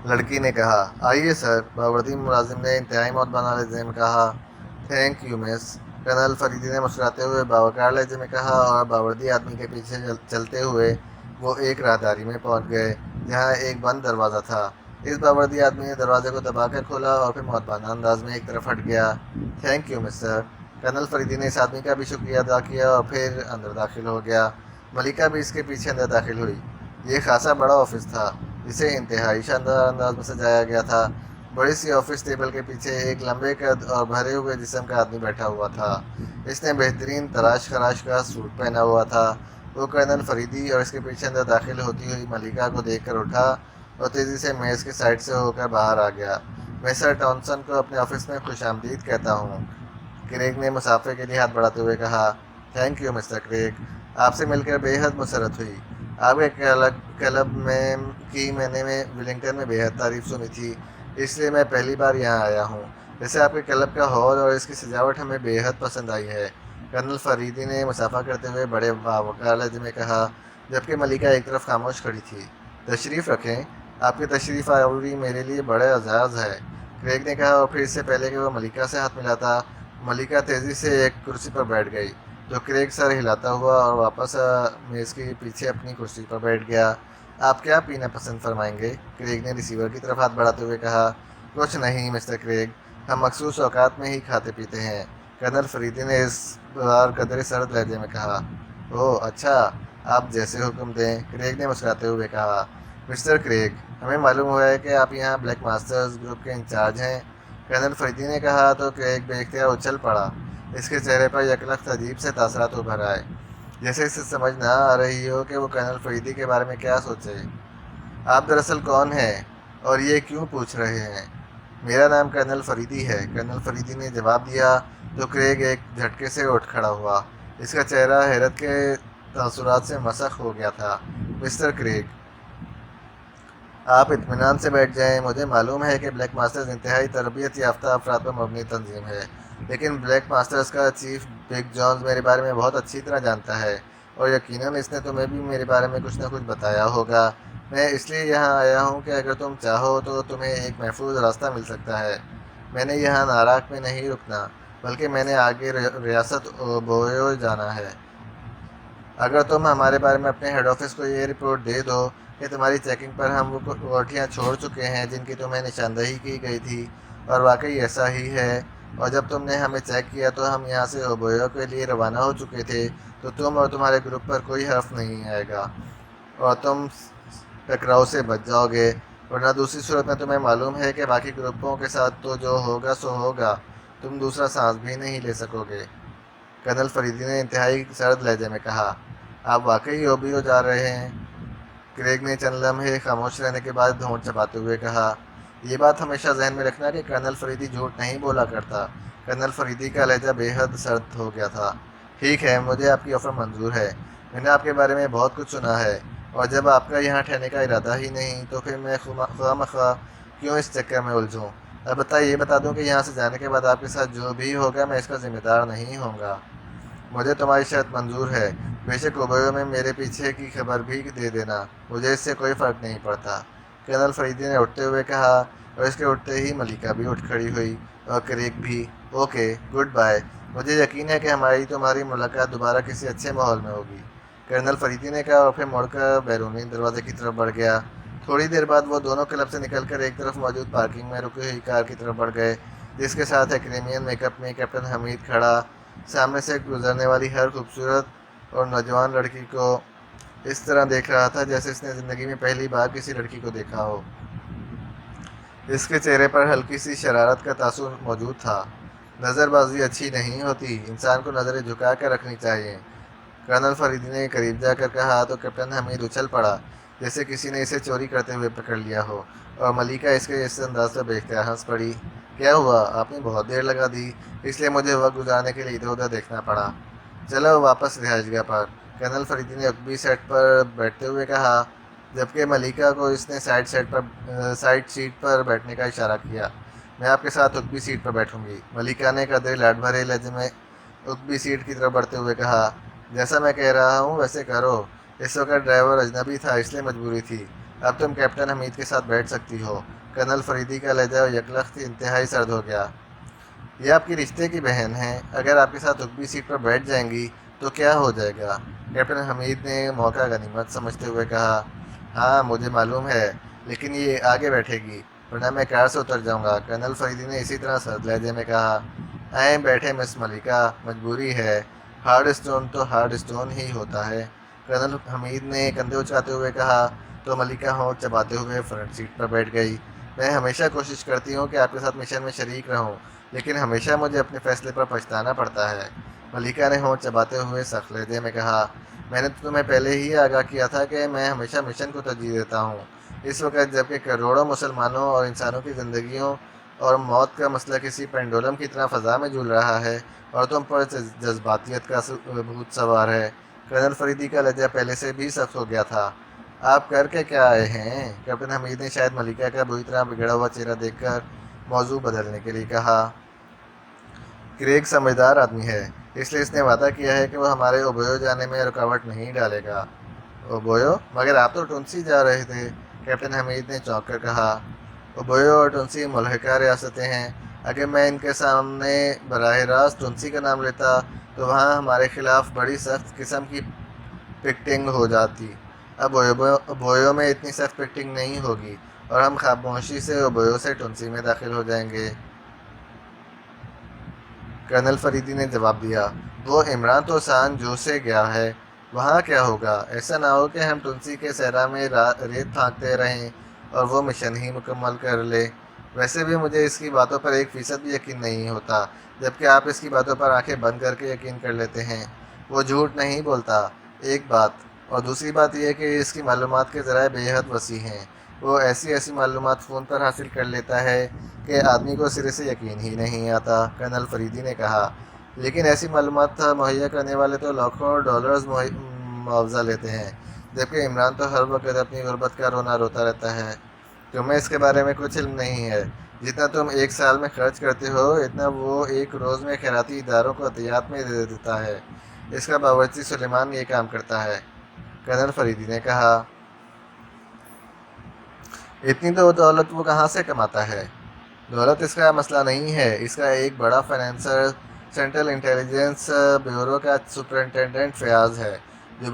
S1: لڑکی نے کہا۔ آئیے سر، باوردی ملازم نے انتہائی مؤدبانہ لہجے میں کہا۔ Thank you miss, colonel Faridi نے مسکراتے ہوئے باوقار لہجے میں کہا، اور باوردی آدمی کے پیچھے چلتے ہوئے وہ ایک راہداری میں پہنچ گئے جہاں ایک بند دروازہ تھا۔ اس باوردی آدمی نے دروازے کو دبا کر کھولا اور پھر مؤدبانہ انداز میں ایک طرف ہٹ گیا۔ Thank you mister, colonel Faridi نے اس آدمی کا بھی شکریہ ادا کیا اور پھر اندر داخل ہو گیا۔ ملکہ بھی اس کے پیچھے اندر داخل ہوئی۔ یہ خاصا بڑا آفس تھا جسے انتہائی شاندار انداز میں سجایا گیا تھا۔ بڑی سی آفس ٹیبل کے پیچھے ایک لمبے قد اور بھرے ہوئے جسم کا آدمی بیٹھا ہوا تھا۔ اس نے بہترین تراش خراش کا سوٹ پہنا ہوا تھا۔ وہ کرنل فریدی اور اس کے پیچھے اندر داخل ہوتی ہوئی ملکہ کو دیکھ کر اٹھا اور تیزی سے میز کے سائڈ سے ہو کر باہر آ گیا۔ میں سر ٹاؤنسن کو اپنے آفس میں خوش آمدید کہتا ہوں، کریگ نے مسافر کے لیے ہاتھ بڑھاتے ہوئے کہا۔ تھینک یو مسٹر کریگ، آپ سے مل کر بے حد مسرت ہوئی۔ آپ کے کلب کی میں نے ولنگٹن میں بے حد تعریف سنی تھی، اس لیے میں پہلی بار یہاں آیا ہوں۔ ویسے آپ کے کلب کا ہال اور اس کی سجاوٹ ہمیں بے حد پسند آئی ہے، کرنل فریدی نے مسافہ کرتے ہوئے بڑے باوقار لہجے میں کہا، جبکہ ملکہ ایک طرف خاموش کھڑی تھی۔ تشریف رکھیں، آپ کی تشریف آوری میرے لیے بڑے اعزاز ہے، کریگ نے کہا، اور پھر اس سے پہلے کہ وہ ملکہ سے ہاتھ ملاتا، ملکہ تیزی سے ایک کرسی پر بیٹھ گئی تو کریگ سر ہلاتا ہوا اور واپس میز کے پیچھے اپنی کرسی پر بیٹھ گیا۔ آپ کیا پینا پسند فرمائیں گے؟ کریگ نے ریسیور کی طرف ہاتھ بڑھاتے ہوئے کہا۔ کچھ نہیں مسٹر کریگ، ہم مخصوص اوقات میں ہی کھاتے پیتے ہیں، کرنل فریدی نے اس بار قدرے سرد لہجے میں کہا۔ اوہ اچھا، آپ جیسے حکم دیں، کریگ نے مسکراتے ہوئے کہا۔ مسٹر کریگ، ہمیں معلوم ہوا ہے کہ آپ یہاں بلیک ماسٹرز گروپ کے انچارج ہیں، کرنل فریدی نے کہا تو کریگ بے اختیار اچھل پڑا۔ اس کے چہرے پر یک لخت عجیب سے تاثرات ابھر آئے، جیسے اسے سمجھ نہ آ رہی ہو کہ وہ کرنل فریدی کے بارے میں کیا سوچے۔ آپ دراصل کون ہیں اور یہ کیوں پوچھ رہے ہیں؟ میرا نام کرنل فریدی ہے، کرنل فریدی نے جواب دیا تو کریگ ایک جھٹکے سے اٹھ کھڑا ہوا۔ اس کا چہرہ حیرت کے تاثرات سے مسخ ہو گیا تھا۔ مسٹر کریگ، آپ اطمینان سے بیٹھ جائیں، مجھے معلوم ہے کہ بلیک ماسٹرز انتہائی تربیت یافتہ افراد پر مبنی تنظیم ہے، لیکن بلیک ماسٹرز کا چیف بگ جونز میرے بارے میں بہت اچھی طرح جانتا ہے، اور یقیناً اس نے تمہیں بھی میرے بارے میں کچھ نہ کچھ بتایا ہوگا۔ میں اس لیے یہاں آیا ہوں کہ اگر تم چاہو تو تمہیں ایک محفوظ راستہ مل سکتا ہے۔ میں نے یہاں ناراک میں نہیں رکنا، بلکہ میں نے آگے ریاست اوبویو جانا ہے۔ اگر تم ہمارے بارے میں اپنے ہیڈ آفس کو یہ رپورٹ دے دو کہ تمہاری چیکنگ پر ہم وہ کوٹھیاں چھوڑ چکے ہیں جن کی تمہیں نشاندہی کی گئی تھی، اور واقعی ایسا ہی ہے، اور جب تم نے ہمیں چیک کیا تو ہم یہاں سے اوبویو کے لیے روانہ ہو چکے تھے، تو تم اور تمہارے گروپ پر کوئی حرف نہیں آئے گا اور تم ٹکراؤ سے بچ جاؤ گے، ورنہ دوسری صورت میں تمہیں معلوم ہے کہ باقی گروپوں کے ساتھ تو جو ہوگا سو ہوگا، تم دوسرا سانس بھی نہیں لے سکو گے، کرنل فریدی نے انتہائی سرد لہجے میں کہا۔ آپ واقعی اوبویو جا رہے ہیں؟ کریگ نے چند لمحے خاموش رہنے کے بعد ہونٹ چباتے ہوئے کہا۔ یہ بات ہمیشہ ذہن میں رکھنا کہ کرنل فریدی جھوٹ نہیں بولا کرتا۔ کرنل فریدی کا لہجہ بے حد سرد ہو گیا تھا۔ ٹھیک ہے، مجھے آپ کی آفر منظور ہے، میں نے آپ کے بارے میں بہت کچھ سنا ہے، اور جب آپ کا یہاں ٹھہرنے کا ارادہ ہی نہیں تو پھر میں خواہ مخواہ کیوں اس چکر میں الجھوں۔ البتہ یہ بتا دوں کہ یہاں سے جانے کے بعد آپ کے ساتھ جو بھی ہوگا میں اس کا ذمہ دار نہیں ہوں گا۔ مجھے تمہاری شرط منظور ہے، بے شک اوبویو میں میرے پیچھے کی خبر بھی دے دینا، مجھے اس سے کوئی فرق نہیں پڑتا، کرنل فریدی نے اٹھتے ہوئے کہا، اور اس کے اٹھتے ہی ملکہ بھی اٹھ کھڑی ہوئی اور کریگ بھی۔ اوکے، گڈ بائے، مجھے یقین ہے کہ ہماری تمہاری ملاقات دوبارہ کسی اچھے ماحول میں ہوگی، کرنل فریدی نے کہا، اور پھر مڑ کر بیرونی دروازے کی طرف بڑھ گیا۔ تھوڑی دیر بعد وہ دونوں کلب سے نکل کر ایک طرف موجود پارکنگ میں رکی ہوئی کار کی طرف بڑھ گئے، جس کے ساتھ ایکریمین میک اپ میں کیپٹن حمید کھڑا سامنے سے گزرنے والی ہر خوبصورت اور نوجوان لڑکی کو اس طرح دیکھ رہا تھا جیسے اس نے زندگی میں پہلی بار کسی لڑکی کو دیکھا ہو۔ اس کے چہرے پر ہلکی سی شرارت کا تاثر موجود تھا۔ نظر بازی اچھی نہیں ہوتی، انسان کو نظریں جھکا کر رکھنی چاہیے، کرنل فریدی نے قریب جا کر کہا تو کیپٹن حمید اچھل پڑا جیسے کسی نے اسے چوری کرتے ہوئے پکڑ لیا ہو، اور ملکہ اس کے اس انداز پر بے اختیار ہنس پڑی۔ کیا ہوا؟ آپ نے بہت دیر لگا دی، اس لیے مجھے وقت گزارنے کے لیے ادھر ادھر دیکھنا پڑا۔ چلو واپس رہائش گاہ پر، کرنل فریدی نے عقبی سیٹ پر بیٹھتے ہوئے کہا، جبکہ ملکہ کو اس نے سائڈ سیٹ پر بیٹھنے کا اشارہ کیا۔ میں آپ کے ساتھ عقبی سیٹ پر بیٹھوں گی، ملکہ نے قدرے لاڈ بھرے لہجے میں اقبی سیٹ کی طرف بڑھتے ہوئے کہا، جیسا میں کہہ رہا ہوں ویسے کرو۔ اس وقت ڈرائیور اجنبی تھا، اس لیے مجبوری تھی۔ اب تم کیپٹن حمید کے ساتھ بیٹھ سکتی ہو۔ کرنل فریدی کا لہجہ یکلخت انتہائی سرد ہو گیا۔ یہ آپ کی رشتے کی بہن ہے، اگر آپ کے ساتھ اقبی سیٹ پر بیٹھ جائیں گی تو کیا ہو جائے گا؟ کیپٹن حمید نے موقع غنیمت سمجھتے ہوئے کہا، ہاں مجھے معلوم ہے، لیکن یہ آگے بیٹھے گی ورنہ میں کار سے اتر جاؤں گا۔ کرنل فریدی نے اسی طرح سرد لہجے میں کہا، آئیں بیٹھے مس ملکہ، مجبوری ہے، ہارڈ اسٹون تو ہارڈ اسٹون ہی ہوتا ہے۔ کرنل حمید نے کندھے اچکاتے ہوئے کہا تو ملکہ ہونٹ چباتے ہوئے فرنٹ سیٹ پر بیٹھ گئی۔ میں ہمیشہ کوشش کرتی ہوں کہ آپ کے ساتھ مشن میں شریک رہوں، لیکن ہمیشہ مجھے اپنے فیصلے پر پچھتانا پڑتا ہے۔ ملکہ نے ہونٹ چباتے ہوئے سخت لہجے میں کہا، میں نے تمہیں پہلے ہی آگاہ کیا تھا کہ میں ہمیشہ مشن کو ترجیح دیتا ہوں۔ اس وقت جب کہ کروڑوں مسلمانوں اور انسانوں کی زندگیوں اور موت کا مسئلہ کسی پینڈولم کی طرح فضا میں جھول رہا ہے اور تم پر جذباتیت کا بھوت سوار ہے۔ کرنل فریدی کا لہجہ پہلے سے بھی سخت ہو گیا تھا۔ آپ کر کے کیا آئے ہیں؟ کیپٹن حمید نے شاید ملکہ کا بری طرح بگڑا ہوا چہرہ دیکھ کر موضوع بدلنے کے لیے کہا، کریگ سمجھدار آدمی ہے، اس لیے اس نے وعدہ کیا ہے کہ وہ ہمارے اوبویو جانے میں رکاوٹ نہیں ڈالے گا۔ اوبویو؟ مگر آپ تو ٹونسی جا رہے تھے، کیپٹن حمید نے چونک کر کہا۔ اوبویو اور ٹونسی ملحقہ ریاستیں ہیں، اگر میں ان کے سامنے براہ راست ٹونسی کا نام لیتا تو وہاں ہمارے خلاف بڑی سخت قسم کی پکٹنگ ہو جاتی۔ اب اوبویو میں اتنی سخت پکٹنگ نہیں ہوگی اور ہم خاموشی سے اوبویو سے ٹونسی میں داخل ہو جائیں گے۔ کرنل فریدی نے جواب دیا، وہ عمران تو سان جو سے گیا ہے، وہاں کیا ہوگا؟ ایسا نہ ہو کہ ہم ٹونسی کے صحرا میں ریت پھانکتے رہیں اور وہ مشن ہی مکمل کر لے۔ ویسے بھی مجھے اس کی باتوں پر 1% بھی یقین نہیں ہوتا، جبکہ آپ اس کی باتوں پر آنکھیں بند کر کے یقین کر لیتے ہیں۔ وہ جھوٹ نہیں بولتا، ایک بات، اور دوسری بات یہ کہ اس کی معلومات کے ذرائع بے حد وسیع ہیں۔ وہ ایسی معلومات فون پر حاصل کر لیتا ہے کہ آدمی کو سرے سے یقین ہی نہیں آتا۔ کرنل فریدی نے کہا، لیکن ایسی معلومات مہیا کرنے والے تو لاکھوں ڈالرز معاوضہ لیتے ہیں، جبکہ عمران تو ہر وقت اپنی غربت کا رونا روتا رہتا ہے۔ تمہیں اس کے بارے میں کچھ علم نہیں ہے۔ جتنا تم ایک سال میں خرچ کرتے ہو اتنا وہ ایک روز میں خیراتی اداروں کو عطیات میں دے دیتا ہے۔ اس کا باورچی سلیمان یہ کام کرتا ہے۔ کرنل فریدی نے کہا، اتنی تو دولت وہ کہاں سے کماتا ہے؟ دولت اس کا مسئلہ نہیں ہے، اس کا ایک بڑا فنانسر سینٹرل انٹیلیجنس بیورو کا سپرنٹینڈنٹ فیاض ہے، جو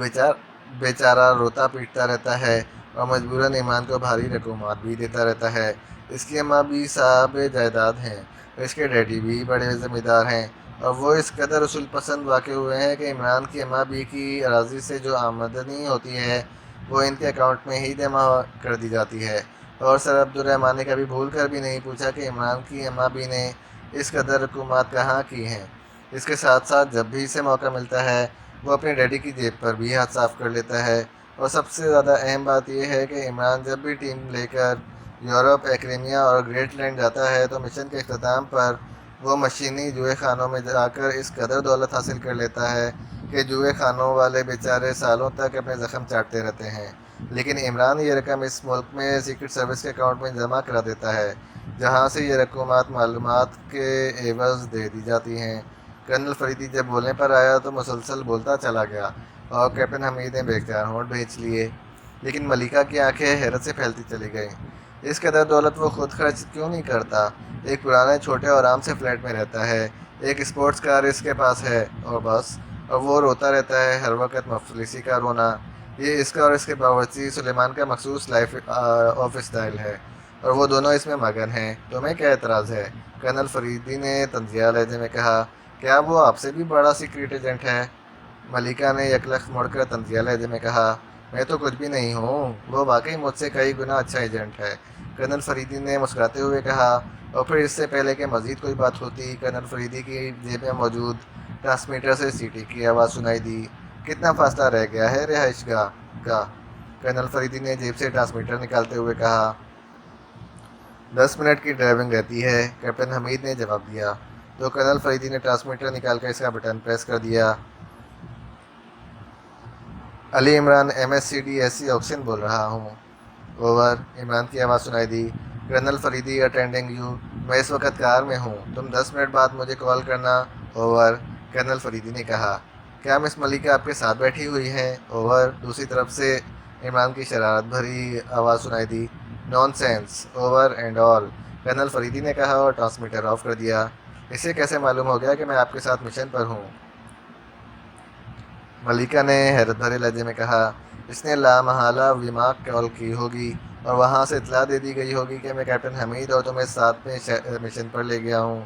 S1: بیچارہ روتا پیٹتا رہتا ہے اور مجبوراً ایمان کو بھاری رقومات بھی دیتا رہتا ہے۔ اس کی اماں بھی صاحب جائیداد ہیں، اس کے ڈیڈی بھی بڑے ذمہ دار ہیں، اور وہ اس قدر اصول پسند واقع ہوئے ہیں کہ عمران کی اماں بھی کی اراضی سے جو آمدنی ہوتی ہے وہ ان کے اکاؤنٹ میں ہی جمع کر دی جاتی ہے۔ اور سر عبد الرحمن نے کبھی بھول کر بھی نہیں پوچھا کہ عمران کی اماں بھی نے اس قدر رقومات کہاں کی ہیں۔ اس کے ساتھ ساتھ جب بھی اسے موقع ملتا ہے وہ اپنے ڈیڈی کی جیب پر بھی ہاتھ صاف کر لیتا ہے۔ اور سب سے زیادہ اہم بات یہ ہے کہ عمران جب بھی ٹیم لے کر یورپ، ایکریمیا اور گریٹ لینڈ جاتا ہے تو مشن کے اختتام پر وہ مشینی جوئے خانوں میں جا کر اس قدر دولت حاصل کر لیتا ہے کہ جوئے خانوں والے بیچارے سالوں تک اپنے زخم چاٹتے رہتے ہیں، لیکن عمران یہ رقم اس ملک میں سیکرٹ سروس کے اکاؤنٹ میں جمع کرا دیتا ہے، جہاں سے یہ رقومات معلومات کے عوض دے دی جاتی ہیں۔ کرنل فریدی جب بولنے پر آیا تو مسلسل بولتا چلا گیا اور کیپٹن حمید نے بے اختیار ہونٹ بھینچ لیے، لیکن ملکہ کی آنکھیں حیرت سے پھیلتی چلی گئیں۔ اس قدر دولت وہ خود خرچ کیوں نہیں کرتا؟ ایک پرانے چھوٹے اور آرام سے فلیٹ میں رہتا ہے، ایک اسپورٹس کار اس کے پاس ہے اور بس، اور وہ روتا رہتا ہے ہر وقت مفلسی کا رونا۔ یہ اس کا اور اس کے باورچی سلیمان کا مخصوص لائف آف اسٹائل ہے، اور وہ دونوں اس میں مگن ہیں۔ تمہیں کیا اعتراض ہے؟ کرنل فریدی نے طنزیہ لہجے میں کہا، کیا وہ آپ سے بھی بڑا سیکرٹ ایجنٹ ہے؟ ملکہ نے یکلخت مڑ کر طنزیہ لہجے میں کہا، میں تو کچھ بھی نہیں ہوں، وہ واقعی مجھ سے کئی گنا اچھا ایجنٹ ہے۔ کرنل فریدی نے مسکراتے ہوئے کہا، اور پھر اس سے پہلے کہ مزید کوئی بات ہوتی، کرنل فریدی کی جیب میں موجود ٹرانسمیٹر سے سیٹی کی آواز سنائی دی۔ کتنا فاصلہ رہ گیا ہے رہائش گاہ کا؟ کرنل فریدی نے جیب سے ٹرانسمیٹر نکالتے ہوئے کہا، 10 منٹ کی ڈرائیونگ رہتی ہے، کیپٹن حمید نے جواب دیا۔ تو کرنل فریدی نے ٹرانسمیٹر نکال کر اس کا بٹن پریس کر دیا۔ علی عمران MSCDSC آکسن بول رہا ہوں۔ اوور، عمران کی آواز سنائی دی۔ کرنل فریدی اٹینڈنگ یو، میں اس وقت کار میں ہوں، تم 10 منٹ بعد مجھے کال کرنا۔ اوور، کرنل فریدی نے کہا۔ کیا مس ملکہ آپ کے ساتھ بیٹھی ہوئی ہیں؟ اوور۔ دوسری طرف سے عمران کی شرارت بھری آواز سنائی دی۔ Nonsense, over and all, colonel Faridi نے کہا اور ٹرانسمیٹر آف کر دیا۔ اسے کیسے معلوم ہو گیا کہ میں آپ کے ساتھ مشن پر ہوں؟ ملکہ نے حیرت بھرے لہجے میں کہا۔ اس نے لامحالہ ویماک کال کی ہوگی اور وہاں سے اطلاع دے دی گئی ہوگی کہ میں کیپٹن حمید اور تمہیں ساتھ میں مشن پر لے گیا ہوں،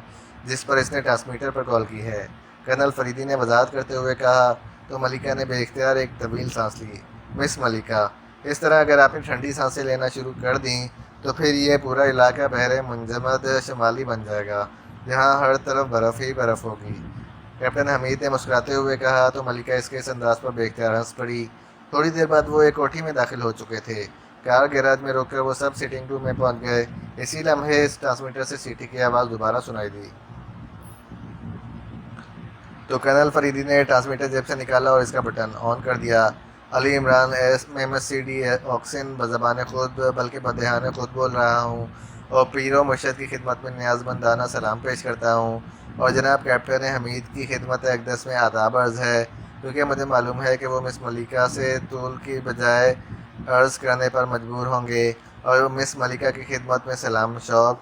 S1: جس پر اس نے ٹرانسمیٹر پر کال کی ہے، کرنل فریدی نے وضاحت کرتے ہوئے کہا۔ تو ملکہ نے بے اختیار ایک طویل سانس لی۔ مس ملکہ، اس طرح اگر آپ نے ٹھنڈی سانسیں لینا شروع کر دیں تو پھر یہ پورا علاقہ بحر منجمد شمالی بن جائے گا، جہاں ہر طرف برف ہی برف ہوگی، کیپٹن حمید نے مسکراتے ہوئے کہا۔ تو ملکہ اس انداز پر بے اختیار ہنس پڑی۔ تھوڑی دیر بعد وہ ایک کوٹھی میں داخل ہو چکے تھے۔ کار گیراج میں روک کر وہ سب سیٹنگ روم میں پہنچ گئے۔ اسی لمحے اس ٹرانسمیٹر سے سیٹی کی آواز دوبارہ سنائی دی۔ تو کرنل فریدی نے ٹرانسمیٹر جیب سے نکالا اور اس کا بٹن آن کر دیا۔ علی عمران MSCD آکسن بزبان خود بلکہ بدہان خود بول رہا ہوں اور پیر و مرشد کی خدمت میں نیاز مندانہ سلام پیش کرتا ہوں، اور جناب کیپٹن حمید کی خدمت اقدس میں آداب عرض ہے، کیونکہ مجھے معلوم ہے کہ وہ مس ملکہ سے طول کی بجائے عرض کرنے پر مجبور ہوں گے، اور مس ملکہ کی خدمت میں سلام شوق۔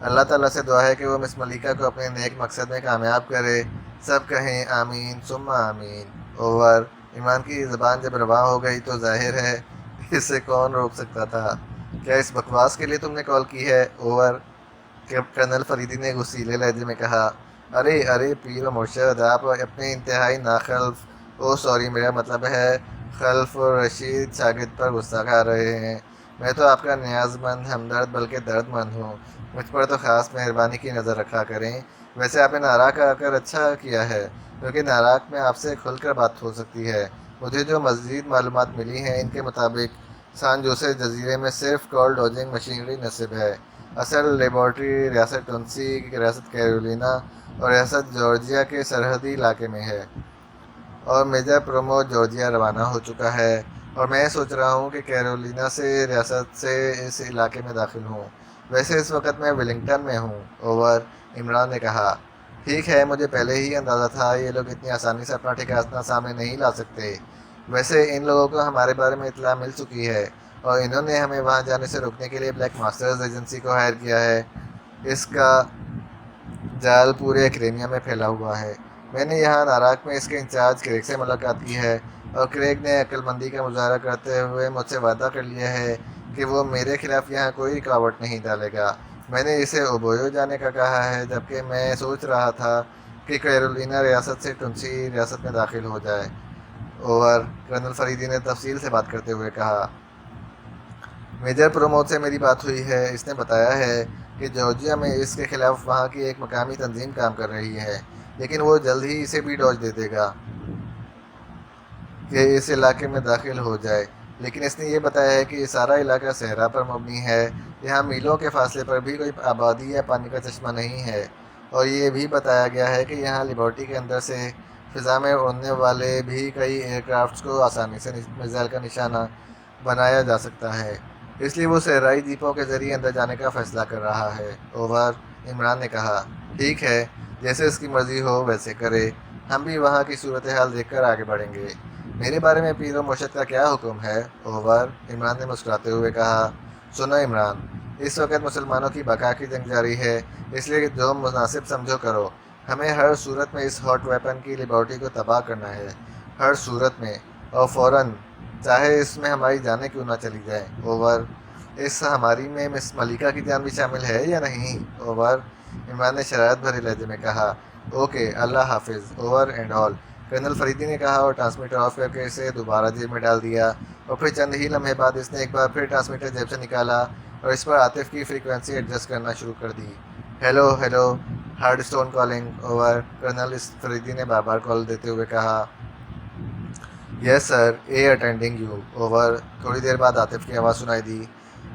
S1: اللہ تعالیٰ سے دعا ہے کہ وہ مس ملکہ کو اپنے نیک مقصد میں کامیاب کرے۔ سب کہیں آمین ثم آمین۔ اوور۔ عمران کی زبان جب رواں ہو گئی تو ظاہر ہے اسے کون روک سکتا تھا۔ کیا اس بکواس کے لیے تم نے کال کی ہے؟ اوور۔ کرنل فریدی نے غصیلے لہجے میں کہا۔ ارے پیر و مرشد، آپ اپنے انتہائی ناخلف سوری میرا مطلب ہے خلف رشید شاگرد پر غصہ کھا رہے ہیں۔ میں تو آپ کا نیاز مند ہمدرد بلکہ درد مند ہوں، مجھ پر تو خاص مہربانی کی نظر رکھا کریں۔ ویسے آپ نے ناراک آ کر اچھا کیا ہے، کیونکہ ناراک میں آپ سے کھل کر بات ہو سکتی ہے۔ مجھے جو مزید معلومات ملی ہیں ان کے مطابق سان جوسے جزیرے میں صرف کال ڈوجنگ مشینری نصب ہے۔ اصل لیبارٹری ریاست ٹنسی، ریاست کیرولینا اور ریاست جارجیا کے سرحدی علاقے میں ہے، اور میجر پرومو جارجیا روانہ ہو چکا ہے، اور میں سوچ رہا ہوں کہ کیرولینا سے ریاست سے اس علاقے میں داخل ہوں۔ ویسے اس وقت میں ویلنگٹن میں ہوں۔ اوور۔ عمران نے کہا۔ ٹھیک ہے، مجھے پہلے ہی اندازہ تھا یہ لوگ اتنی آسانی سے اپنا ٹھکانہ سامنے نہیں لا سکتے۔ ویسے ان لوگوں کو ہمارے بارے میں اطلاع مل چکی ہے، اور انہوں نے ہمیں وہاں جانے سے روکنے کے لیے بلیک ماسٹرز ایجنسی کو ہائر کیا ہے۔ اس کا جال پورے کریمیا میں پھیلا ہوا ہے۔ میں نے یہاں ناراک میں اس کے انچارج کریگ سے ملاقات کی ہے، اور کریگ نے عقل مندی کا مظاہرہ کرتے ہوئے مجھ سے وعدہ کر لیا ہے کہ وہ میرے خلاف یہاں کوئی رکاوٹ نہیں ڈالے گا۔ میں نے اسے اوبویو جانے کا کہا ہے، جبکہ میں سوچ رہا تھا کہ کیرولینا ریاست سے ٹنسی ریاست میں داخل ہو جائے۔ اوور۔ کرنل فریدی نے تفصیل سے بات کرتے ہوئے کہا۔ میجر پروموت سے میری بات ہوئی ہے، اس نے بتایا ہے کہ جارجیا میں اس کے خلاف وہاں کی ایک مقامی تنظیم کام کر رہی ہے، لیکن وہ جلد ہی اسے بھی ڈوج دے دے گا کہ اس علاقے میں داخل ہو جائے۔ لیکن اس نے یہ بتایا ہے کہ یہ سارا علاقہ صحرا پر مبنی ہے، یہاں میلوں کے فاصلے پر بھی کوئی آبادی یا پانی کا چشمہ نہیں ہے، اور یہ بھی بتایا گیا ہے کہ یہاں لیبارٹری کے اندر سے فضا میں اڑنے والے بھی کئی ایئر کرافٹس کو آسانی سے میزائل کا نشانہ بنایا جا سکتا ہے، اس لیے وہ صحرائی جیپوں کے ذریعے اندر جانے کا فیصلہ کر رہا ہے۔ اوور۔ عمران نے کہا۔ ٹھیک ہے، جیسے اس کی مرضی ہو ویسے کرے، ہم بھی وہاں کی صورتحال دیکھ کر آگے بڑھیں گے۔ میرے بارے میں پیر و مرشد کا کیا حکم ہے؟ اوور۔ عمران نے مسکراتے ہوئے کہا۔ سنو عمران، اس وقت مسلمانوں کی بقا کی جنگ جاری ہے، اس لیے جو مناسب سمجھو کرو۔ ہمیں ہر صورت میں اس ہاٹ ویپن کی لیبارٹری کو تباہ کرنا ہے، ہر صورت میں، اور فوراً، چاہے اس میں ہماری جانیں کیوں نہ چلی جائیں۔ اوور۔ اس ہماری میں مس ملکہ کی جان بھی شامل ہے یا نہیں؟ اوور۔ عمران نے شرارت بھرے لہجے میں کہا۔ اوکے، اللہ حافظ، over and all, colonel Faridi نے کہا اور ٹرانسمیٹر آف کر کے اسے دوبارہ جیب میں ڈال دیا، اور پھر چند ہی لمحے بعد اس نے ایک بار پھر ٹرانسمیٹر جیب سے نکالا اور اس پر عاطف کی فریکوینسی ایڈجسٹ کرنا شروع کر دی۔ Hello hard stone calling. Over. Colonel Faridi نے بار بار کال دیتے ہوئے کہا۔ Yes sir, I attending you. Over. تھوڑی دیر بعد عاطف کی آواز سنائی دی۔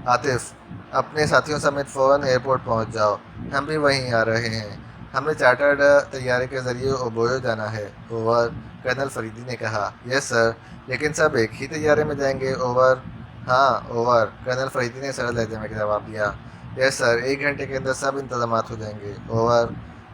S1: عاطف، اپنے ساتھیوں سمیت فوراً ایئرپورٹ پہنچ جاؤ، ہم بھی وہیں آ رہے ہیں، ہمیں چارٹرڈ طیارے کے ذریعے اوبویو جانا ہے۔ اوور۔ کرنل فریدی نے کہا۔ یس سر، لیکن سب ایک ہی طیارے میں جائیں گے؟ اوور۔ ہاں۔ اوور۔ کرنل فریدی نے سرل لہجے میں جواب دیا۔ یس سر، 1 گھنٹے کے اندر سب انتظامات ہو جائیں گے۔ اوور۔